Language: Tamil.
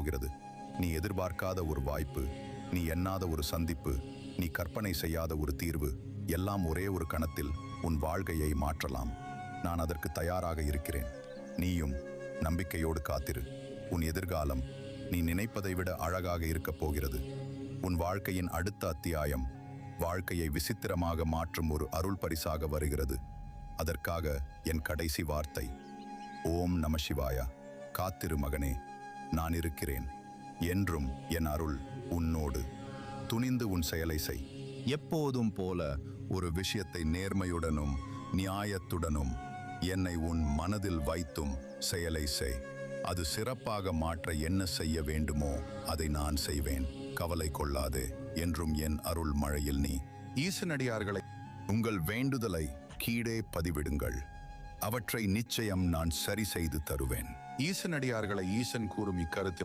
போகிறது. நீ எதிர்பார்க்காத ஒரு வாய்ப்பு, நீ எண்ணாத ஒரு சந்திப்பு, நீ கற்பனை செய்யாத ஒரு தீர்வு, எல்லாம் ஒரே ஒரு கணத்தில் உன் வாழ்க்கையை மாற்றலாம். நான் அதற்கு தயாராக இருக்கிறேன். நீயும் நம்பிக்கையோடு காத்திரு. உன் எதிர்காலம் நீ நினைப்பதை விட அழகாக இருக்கப் போகிறது. உன் வாழ்க்கையின் அடுத்த அத்தியாயம் வாழ்க்கையை விசித்திரமாக மாற்றும் ஒரு அருள் பரிசாக வருகிறது. அதற்காக என் கடைசி வார்த்தை, ஓம் நம சிவாயா. காத்திரு மகனே, நான் இருக்கிறேன். என்றும் என் அருள் உன்னோடு. துணிந்து உன் செயலை செய். எப்போதும் போல ஒரு விஷயத்தை நேர்மையுடனும் நியாயத்துடனும் என்னை உன் மனதில் வைத்தும் செயலை செய். அது சிறப்பாக மாற்ற என்ன செய்ய வேண்டுமோ அதை நான் செய்வேன். கவலை கொள்ளாதே. என்றும் என் அருள் மழையில் நீ. ஈசனடியார்களை, உங்கள் வேண்டுதலை கீழே பதிவிடுங்கள். அவற்றை நிச்சயம் நான் சரி செய்து தருவேன். ஈசனடியார்களை ஈசன் கூறும் இக்கருத்து